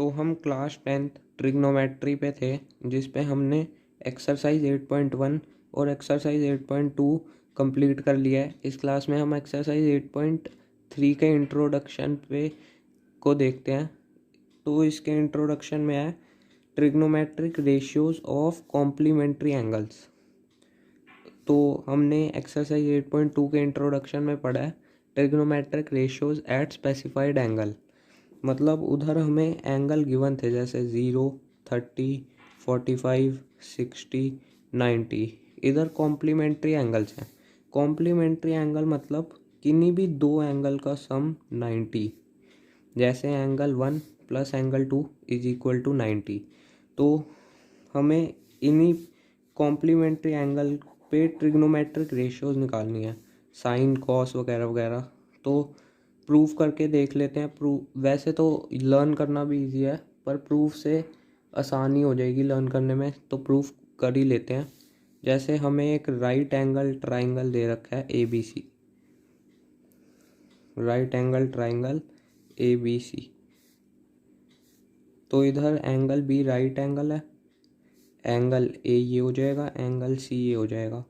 तो हम class 10th trigonometry पे थे, जिस पे हमने एक्सरसाइज 8.1 और एक्सरसाइज 8.2 कंप्लीट कर लिया है। इस क्लास में हम एक्सरसाइज 8.3 के इंट्रोडक्शन पे को देखते हैं। तो इसके इंट्रोडक्शन में है trigonometric ratios of complementary angles. तो हमने एक्सरसाइज 8.2 के इंट्रोडक्शन में पढ़ा है trigonometric ratios at specified angle. मतलब उधर हमें एंगल गिवन थे, जैसे 0, 30, 45, 60, 90। इधर कॉम्प्लीमेंट्री एंगल्स हैं। कॉम्प्लीमेंट्री एंगल मतलब किन्हीं भी दो एंगल का सम 90, जैसे angle 1 plus angle 2 is equal to 90। तो हमें इन्हीं कॉम्प्लीमेंट्री एंगल पे ट्रिग्नोमेट्रिक रेशियोज निकालनी है, साइन कॉस वगैरह वगैरह। तो प्रूफ करके देख लेते हैं। प्रूफ वैसे तो लर्न करना भी इजी है, पर प्रूफ से आसानी हो जाएगी लर्न करने में, तो प्रूफ कर ही लेते हैं। जैसे हमें एक राइट एंगल ट्राइंगल दे रखा है ABC, right angle triangle ABC। तो इधर एंगल B राइट एंगल है, एंगल A ये हो जाएगा, एंगल C ये हो जाएगा।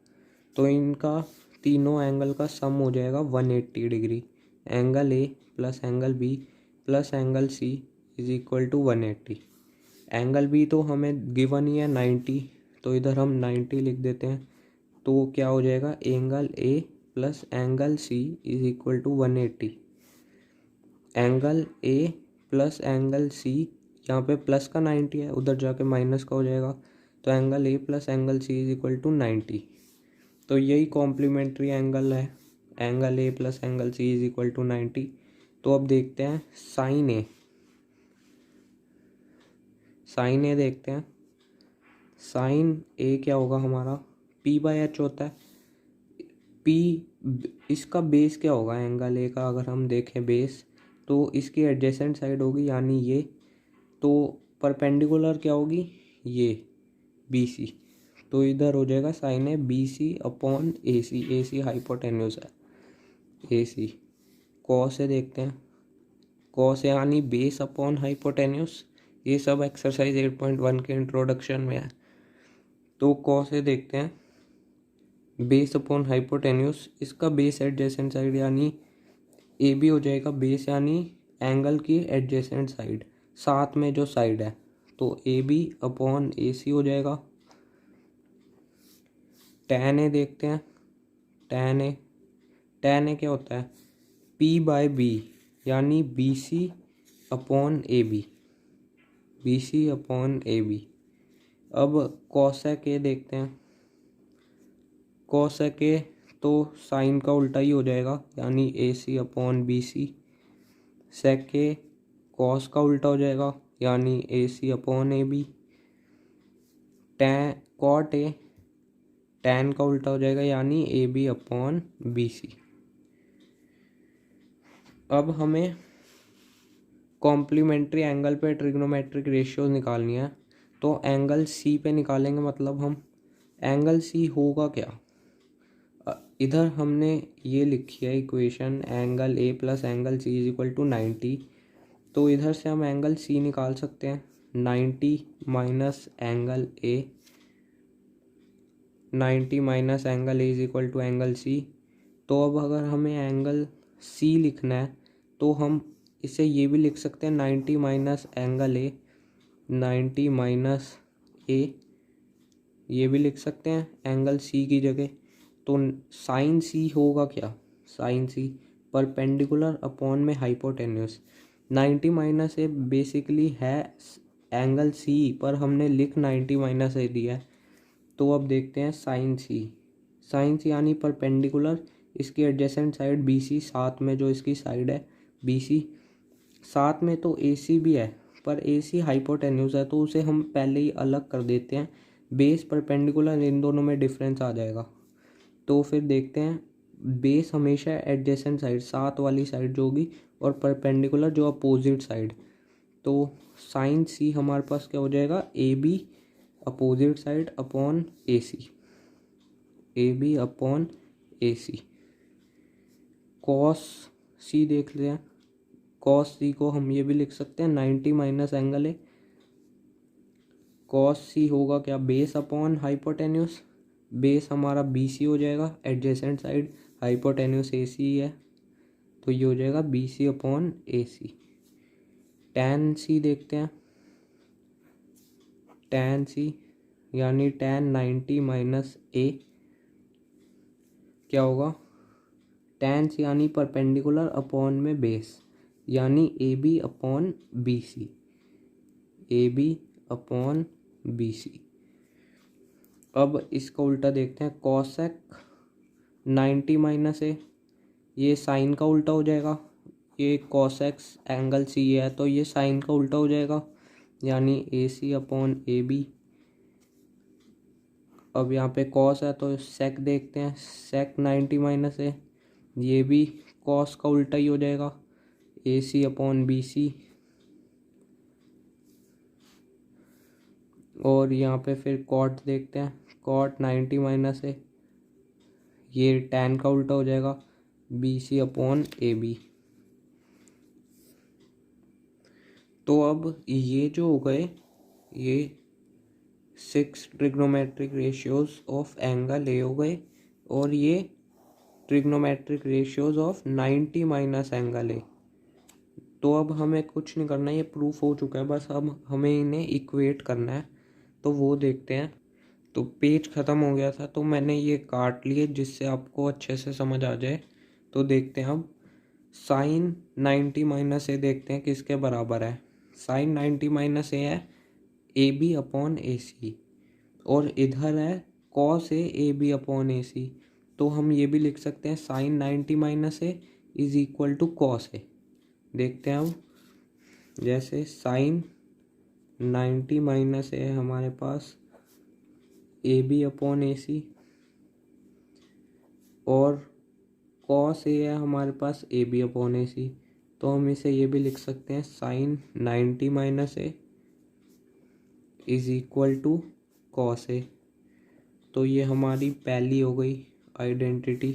तो इनका तीनों एंगल का सम हो जाएगा 180 degree. Angle A plus angle B plus angle C is equal to 180। Angle B तो हमें गिवन ही है 90, तो इधर हम 90 लिख देते हैं। तो क्या हो जाएगा, angle A plus angle C is equal to 180। Angle A plus angle C, यहाँ पे प्लस का 90 है, उधर जाके माइनस का हो जाएगा। तो angle A plus angle C is equal to 90। तो यही कॉम्प्लीमेंट्री एंगल है, angle A plus angle C is equal to 90। तो अब देखते हैं साइन A। साइन A देखते हैं। साइन A क्या होगा हमारा, P/H होता है। P इसका बेस क्या होगा एंगल A का, अगर हम देखें बेस, तो इसकी एडजेसेंट साइड होगी यानी ये। तो परपेंडिकुलर क्या होगी, ये BC। तो इधर हो जाएगा साइन है BC upon AC। AC hypotenuse है, AC। कॉस से देखते हैं, कॉस यानी बेस अपॉन हाइपोटेन्यूज। ये सब एक्सरसाइज 8.1 के इंट्रोडक्शन में है। तो कॉस से देखते हैं, बेस अपॉन हाइपोटेन्यूज, इसका बेस एडजेसेंट साइड यानी AB हो जाएगा। बेस यानी एंगल की एडजेसेंट साइड, साथ में जो साइड है, तो AB अपॉन AC हो जाएगा। tan A देखते हैं। tan A क्या होता है, P/B यानी BC upon AB, BC upon AB। अब cosec A देखते हैं। cosec A तो साइन का उल्टा ही हो जाएगा, यानी AC upon BC। sec A cos का उल्टा हो जाएगा, यानी AC upon AB। cot A tan का उल्टा हो जाएगा, यानी AB अपॉन BC। अब हमें कॉम्प्लीमेंट्री एंगल पे ट्रिग्नोमेट्रिक रेशियोज निकालनी है। तो एंगल C पे निकालेंगे, मतलब हम एंगल C होगा क्या, इधर हमने ये लिखी है equation, angle A plus angle C is equal to 90। तो इधर से हम एंगल C निकाल सकते हैं, 90 minus angle A, 90 minus angle A is equal to angle C। तो अब अगर हमें एंगल C लिखना है, तो हम इसे ये भी लिख सकते हैं 90 minus angle A, 90 minus A, ये भी लिख सकते हैं एंगल C की जगह। तो साइन C होगा क्या, साइन C परपेंडिकुलर अपॉन में हाइपोटेन्यूज। 90 माइनस A बेसिकली है एंगल C, पर हमने लिख 90 माइनस A दिया है। तो अब देखते हैं साइन C। साइन C यानी परपेंडिकुलर, इसकी एडजेसेंट साइड BC, साथ में जो इसकी साइड है BC, साथ में तो AC भी है, पर AC हाइपोटेन्यूज है, तो उसे हम पहले ही अलग कर देते हैं। बेस परपेंडिकुलर, इन दोनों में डिफरेंस आ जाएगा। तो फिर देखते हैं, बेस हमेशा एडजेसेंट साइड, साथ वाली साइड जो होगी, और परपेंडिकुलर जो अपोजिट साइड। तो साइन C हमारे पास क्या हो जाएगा, AB opposite side upon AC, AB upon AC। Cos C देख लेते हैं। कॉस सी को हम ये भी लिख सकते हैं 90 माइनस एंगल ए। कॉस सी होगा क्या, बेस अपॉन हाइपोटेन्यूस, बेस हमारा बी सी हो जाएगा, एडजेसेंट साइड हाइपोटेन्यूस ए सी है, तो ये हो जाएगा B C upon A C. Tan सी देखते हैं, टैन सी यानी टैन 90 माइनस ए क्या होगा, टैन सी यानी परपेंडिकुलर अपॉन में बेस, यानी A B upon B C, A B upon B C. अब इसका उल्टा देखते हैं, कॉसेक 90 माइनस ए, ये साइन का उल्टा हो जाएगा, ये कॉसेक्स एंगल सी है तो ये साइन का उल्टा हो जाएगा, यानी ए सी अपॉन ए बी। अब यहाँ पे कॉस है तो सेक देखते हैं, सेक 90 माइनस ए, ये भी कॉस का उल्टा ही हो जाएगा, ए सी अपॉन बी सी। और यहाँ पे फिर कॉट देखते हैं, कॉट 90 माइनस ए, ये टैन का उल्टा हो जाएगा, B C upon A B. तो अब ये जो हो गए ये 6 trigonometric ratios of angle A हो गए, और ये trigonometric ratios of 90 minus angle A. तो अब हमें कुछ नहीं करना है, ये प्रूफ हो चुका है, बस अब हमें इन्हें इक्वेट करना है, तो वो देखते हैं। तो पेज ख़त्म हो गया था तो मैंने ये काट लिए जिससे आपको अच्छे से समझ आ जाए। तो देखते हैं अब साइन 90 माइनस ए देखते हैं किसके बराबर है। साइन 90 माइनस ए है ए बी अपॉन ए सी, और इधर है cos A B upon A C, तो हम ये भी लिख सकते हैं sine 90 minus A is equal to cos A. देखते हैं अब, जैसे साइन 90 माइनस ए हमारे पास ए बी अपॉन ए सी, और कॉस ए है हमारे पास ए बी अपॉन ए सी, तो हम इसे ये भी लिख सकते हैं sine 90 minus A is equal to cos A. तो ये हमारी पहली हो गई आइडेंटिटी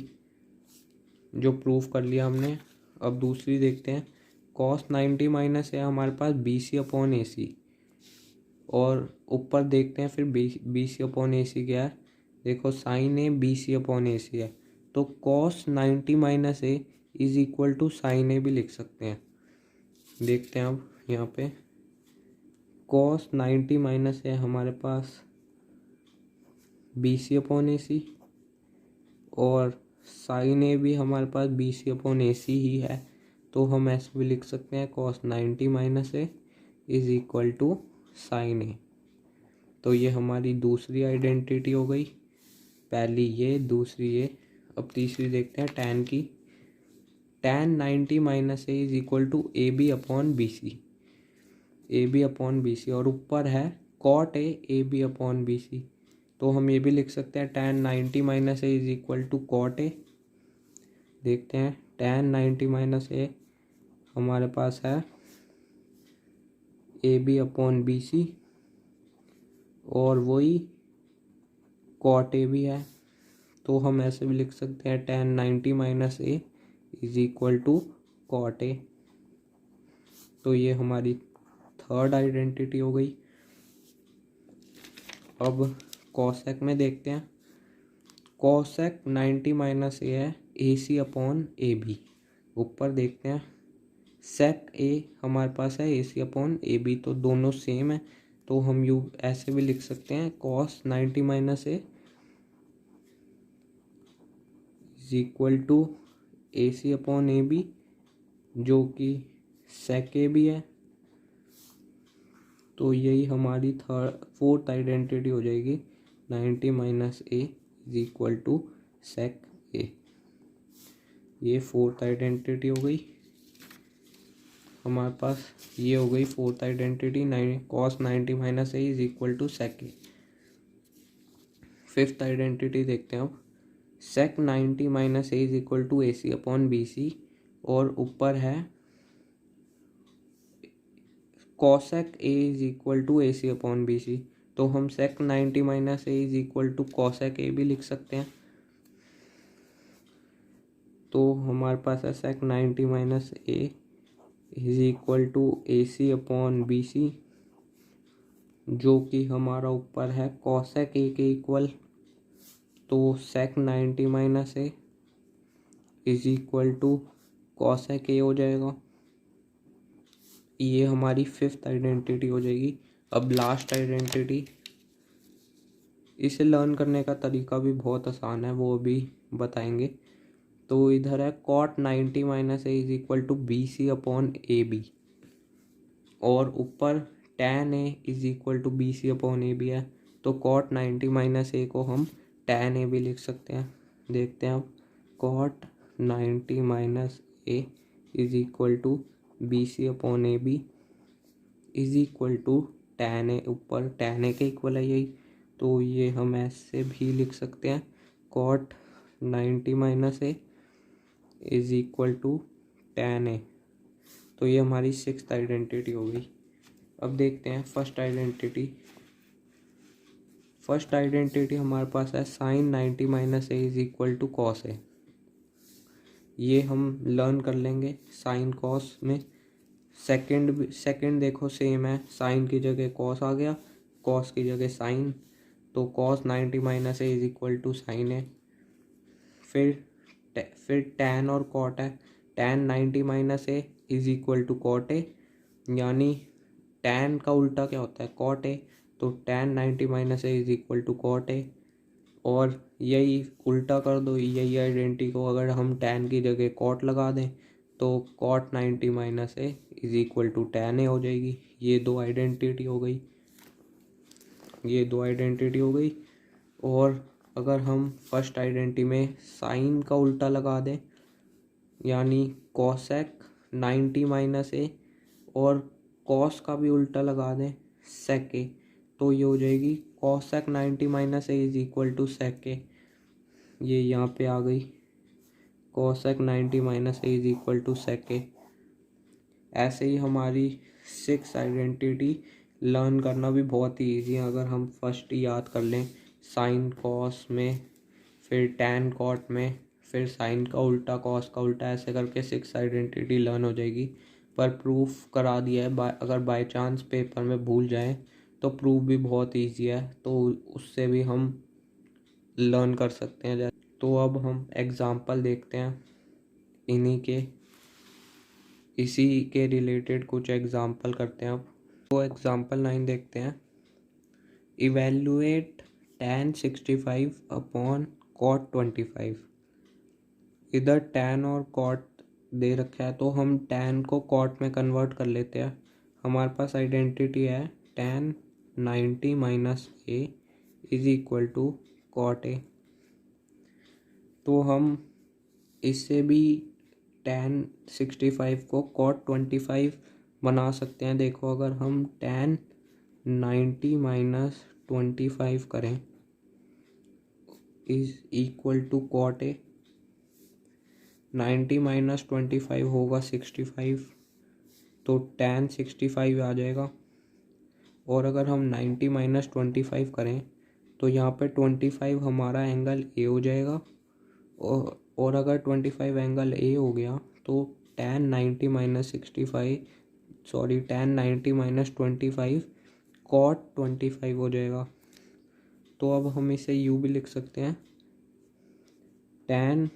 जो प्रूफ कर लिया हमने। अब दूसरी देखते हैं, कॉस 90 माइनस ए हमारे पास बी सी अपॉन ए सी, और ऊपर देखते हैं फिर बी सी अपॉन ए सी क्या है, देखो sine A B C upon A C है, तो cos 90 minus A is equal to sine A भी लिख सकते हैं। देखते हैं अब यहाँ पे कॉस 90 माइनस ए हमारे पास बी सी अपॉन ए सी, और साइन ए भी हमारे पास बी सी अपॉन ए सी ही है, तो हम ऐसे भी लिख सकते हैं cos 90 minus A is equal to sine A. तो ये हमारी दूसरी आइडेंटिटी हो गई, पहली ये, दूसरी ये। अब तीसरी देखते हैं टैन की, tan 90 minus A is equal to A B upon B C, A B upon B C, और ऊपर है cot A B upon B C, तो हम ये भी लिख सकते हैं tan 90 minus A is equal to cot A. देखते हैं टैन 90 माइनस ए हमारे पास है A B upon B C, और वही कॉट ए भी है, तो हम ऐसे भी लिख सकते हैं tan 90 minus A is equal to cot A. तो ये हमारी थर्ड आइडेंटिटी हो गई। अब कॉसेक में देखते हैं, कॉसेक 90 माइनस ए है ए सी अपॉन ए बी, ऊपर देखते हैं सेक ए हमारे पास है ए सी अपॉन ए बी, तो दोनों सेम है, तो हम यू ऐसे भी लिख सकते हैं cos 90 minus A is equal to A C upon A B, जो कि सेक ए भी है। तो यही हमारी फोर्थ आइडेंटिटी हो जाएगी, 90 minus A is equal to sec A. ये फोर्थ आइडेंटिटी हो गई हमारे पास, ये हो गई fourth identity, cos 90 minus A is equal to sec A. Fifth identity देखते हैं अब, sec 90 minus A is equal to A C upon B C, और ऊपर है cosec A is equal to A C upon B C, तो हम sec 90 minus A is equal to cosec A भी लिख सकते हैं। तो हमारे पास है sec 90 minus A is equal to AC upon BC, जो कि हमारा ऊपर है कॉसेक A के इक्वल, तो sec 90 minus A is equal to cosec A हो जाएगा। ये हमारी फिफ्थ आइडेंटिटी हो जाएगी। अब लास्ट आइडेंटिटी, इसे लर्न करने का तरीका भी बहुत आसान है, वो भी बताएंगे। तो इधर है cot 90 minus A is equal to BC upon AB, और ऊपर tan A is equal to BC upon AB है, तो कॉट 90 माइनस ए को हम tan A भी लिख सकते हैं। देखते हैं अब, cot 90 minus A is equal to BC upon AB is equal to tan A, ऊपर tan A के इक्वल है यही, तो ये हम ऐसे भी लिख सकते हैं, cot 90 minus A is equal to tan A। तो ये हमारी सिक्स्थ आइडेंटिटी हो गई। अब देखते हैं फर्स्ट आइडेंटिटी। फर्स्ट आइडेंटिटी हमारे पास है sine 90 minus A is equal to cos A. ये हम लर्न कर लेंगे साइन कॉस में। सेकंड देखो सेम है, साइन की जगह कॉस आ गया, कॉस की जगह साइन, तो cos 90 minus A is equal to sine है। फिर टैन और कॉट है, tan 90 minus A is equal to cot A, यानी टैन का उल्टा क्या होता है, कॉट ए, तो tan 90 minus A is equal to cot A. और यही उल्टा कर दो, यही आइडेंटिटी को अगर हम टैन की जगह कॉट लगा दें तो cot 90 minus A is equal to tan A हो जाएगी। ये दो आइडेंटिटी हो गई, और अगर हम फर्स्ट आइडेंटिटी में साइन का उल्टा लगा दें, यानी कॉसेक 90 माइनस ए, और कॉस का भी उल्टा लगा दें सेक ए, तो ये हो जाएगी cosec 90 minus A is equal to sec A. ये यहाँ पे आ गई, cosec 90 minus A is equal to sec A. ऐसे ही हमारी सिक्स आइडेंटिटी लर्न करना भी बहुत ही ईजी है, अगर हम फर्स्ट याद कर लें, साइन कॉस में, फिर टैन कॉट में, फिर साइन का उल्टा कॉस का उल्टा, ऐसे करके सिक्स आइडेंटिटी लर्न हो जाएगी। पर प्रूफ करा दिया है, अगर बाय चांस पेपर में भूल जाएं तो प्रूफ भी बहुत ईजी है, तो उससे भी हम लर्न कर सकते हैं। तो अब हम एग्ज़ाम्पल देखते हैं इन्हीं के, इसी के रिलेटेड कुछ एग्ज़ाम्पल करते हैं अब। तो एग्ज़ाम्पल 9 देखते हैं। Evaluate tan 65 upon cot 25। इधर tan और cot दे रखा है, तो हम tan को cot में कन्वर्ट कर लेते हैं। हमारे पास आइडेंटिटी है tan 90 minus A is equal to cot A, तो हम इससे भी tan 65 को cot 25 बना सकते हैं। देखो, अगर हम tan 90 माइनस 25 करें is equal to cot A, 90 minus 25 होगा 65, तो tan 65 आ जाएगा। और अगर हम 90 माइनस 25 करें तो यहाँ पे 25 हमारा एंगल ए हो जाएगा, और अगर 25 एंगल ए हो गया तो tan 90 माइनस 25 cot 25 हो जाएगा। तो अब हम इसे यूँ भी लिख सकते हैं, tan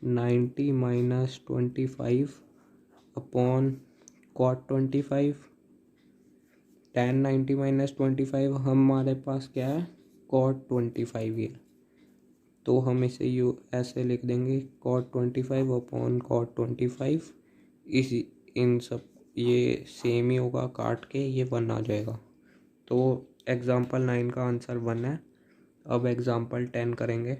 90 minus 25 upon cot 25। tan 90 minus 25 हमारे पास क्या है, cot 25 है, तो हम इसे यूँ ऐसे लिख देंगे, cot 25 अपॉन cot 25। इन सब ये सेम ही होगा, काट के ये 1 आ जाएगा। तो एग्ज़ाम्पल 9 का आंसर 1 है। अब एग्ज़ाम्पल 10 करेंगे।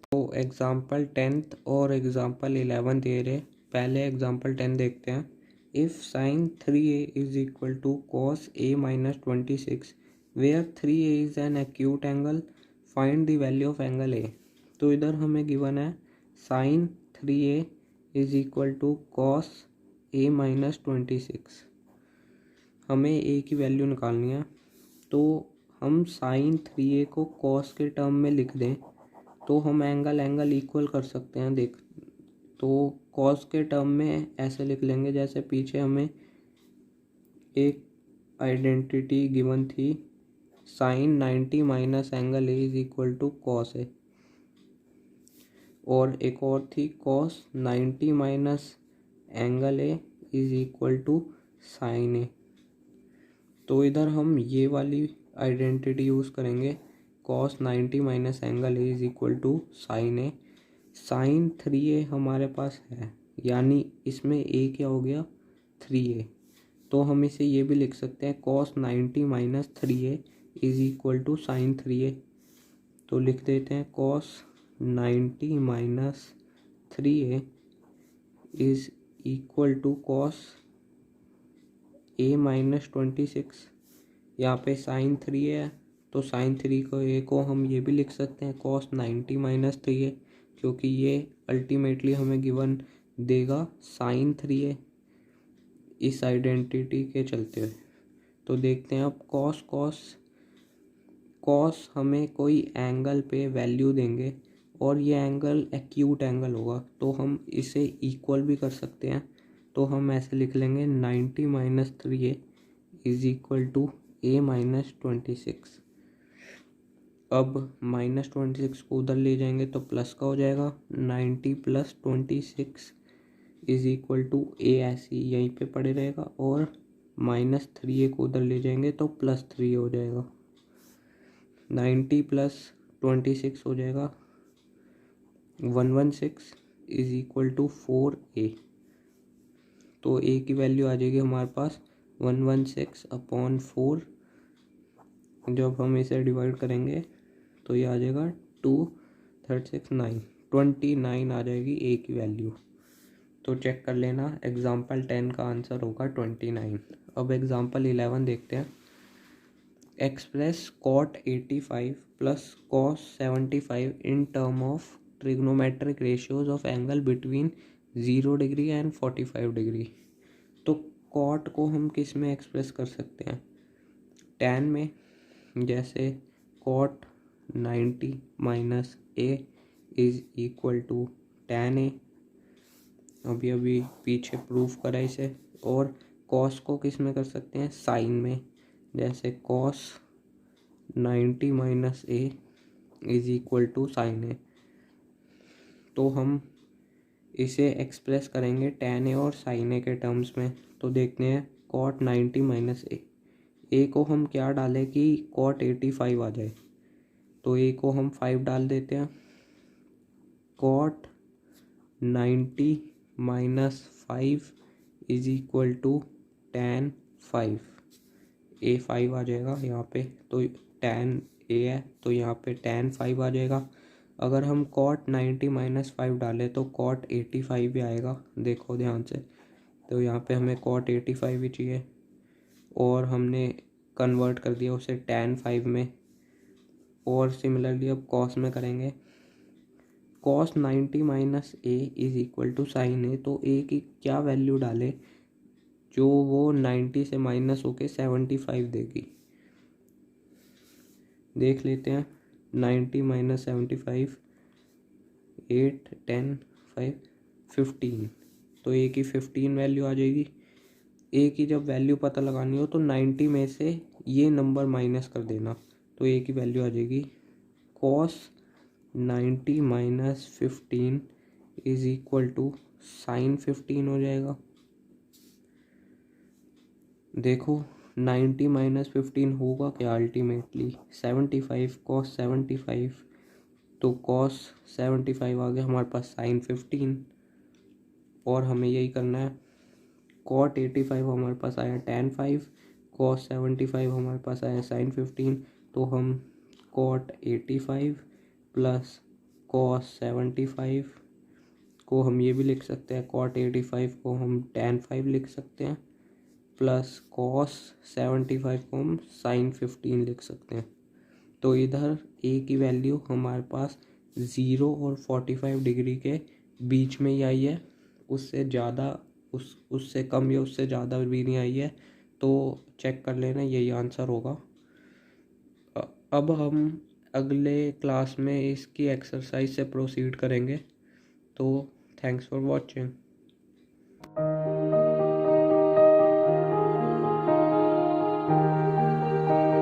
तो एग्ज़ाम्पल 10th और एग्ज़ाम्पल 11 दे रहे। पहले एग्ज़ाम्पल 10 देखते हैं। If sine 3a is equal to cos a minus 26 where 3a is an acute angle, find the value of angle a। तो इधर हमें गिवन है sine 3a is equal to cos a minus 26। हमें a की value निकालनी है, तो हम साइन 3a को कॉस के टर्म में लिख दें तो हम एंगल इक्वल कर सकते हैं। देख, तो कॉस के टर्म में ऐसे लिख लेंगे जैसे पीछे हमें एक आइडेंटिटी गिवन थी, sine 90 minus angle A is equal to cos A, और एक और थी cos 90 minus angle A is equal to sine A. तो इधर हम ये वाली आइडेंटिटी यूज़ करेंगे, cos 90 minus angle A is equal to sine A. Sine 3a हमारे पास है, यानी इसमें ए क्या हो गया 3a, तो हम इसे ये भी लिख सकते हैं cos 90 minus 3a is equal to sine 3a। तो लिख देते हैं cos 90 minus 3a is equal to cos a minus 26। यहाँ पे साइन 3a है तो साइन 3 को a को हम ये भी लिख सकते हैं कॉस 90 माइनस 3a, क्योंकि ये अल्टीमेटली हमें गिवन देगा साइन 3a इस आइडेंटिटी के चलते हुए। तो देखते हैं अब कॉस हमें कोई एंगल पे वैल्यू देंगे और ये एंगल एक्यूट एंगल होगा, तो हम इसे इक्वल भी कर सकते हैं। तो हम ऐसे लिख लेंगे 90 minus 3a is equal to a minus 26। अब माइनस 26 को उधर ले जाएंगे तो प्लस का हो जाएगा, 90 plus 26 is equal to a ऐसे ही यहीं पे पड़े रहेगा, और माइनस 3a को उधर ले जाएंगे तो प्लस 3 हो जाएगा, 90 प्लस 26 हो जाएगा 116 इज इक्वल टू 4a। तो a की वैल्यू आ जाएगी हमारे पास 116 अपॉन 4। जब हम इसे डिवाइड करेंगे तो ये आ जाएगा 2 36 9 29 आ जाएगी a की वैल्यू। तो चेक कर लेना, एग्जाम्पल 10 का आंसर होगा 29। अब एग्जाम्पल 11 देखते हैं। Express cot 85 plus cos 75 in term of trigonometric ratios of angle between 0 degree and 45 degree. तो कॉट को हम किस में एक्सप्रेस कर सकते हैं, टैन में, जैसे cot 90 minus A is equal to tan A, अभी पीछे प्रूफ करा इसे। और कॉस को किस में कर सकते हैं, साइन में, जैसे cos 90 minus A is equal to sine A. तो हम इसे एक्सप्रेस करेंगे टैन ए और साइन ए के टर्म्स में। तो देखते हैं कॉट 90 माइनस ए को हम क्या डालें कि कॉट 85 आ जाए, तो ए को हम 5 डाल देते हैं, cot 90 minus 5 is equal to tan 5, ए 5 आ जाएगा यहाँ पे, तो टैन ए है तो यहाँ पे टैन 5 आ जाएगा। अगर हम कॉट 90 माइनस 5 डालें तो कॉट 85 भी आएगा, देखो ध्यान से। तो यहाँ पे हमें कॉट 85 भी चाहिए और हमने कन्वर्ट कर दिया उसे टैन 5 में। और सिमिलरली अब कॉस में करेंगे, cos 90 minus A is equal to sine A, तो ए की क्या वैल्यू डाले जो वो 90 से माइनस होके 75 देगी। देख लेते हैं, 90 माइनस 75 8 10 5 15, तो ए की 15 वैल्यू आ जाएगी। ए की जब वैल्यू पता लगानी हो तो 90 में से ये नंबर माइनस कर देना, तो ए की वैल्यू आ जाएगी cos 90 minus 15 is equal to sine 15 हो जाएगा। देखो 90 माइनस 15 होगा क्या, अल्टीमेटली 75 कॉस 75, तो कॉस 75 आ गया हमारे पास साइन 15, और हमें यही करना है। कॉट 85 हमारे पास आया टैन 5, कॉस 75 हमारे पास आया साइन 15, तो हम कॉट 85 प्लस कॉस 75 को हम ये भी लिख सकते हैं, कॉट 85 को हम टैन 5 लिख सकते हैं, प्लस कॉस 75 को हम साइन 15 लिख सकते हैं। तो इधर ए की वैल्यू हमारे पास 0 और 45 डिग्री के बीच में ही आई है, उससे ज़्यादा उससे कम या उससे ज़्यादा भी नहीं आई है, तो चेक कर लेना यही आंसर होगा। अब हम अगले क्लास में इसकी एक्सरसाइज से प्रोसीड करेंगे। तो थैंक्स फॉर वॉचिंग।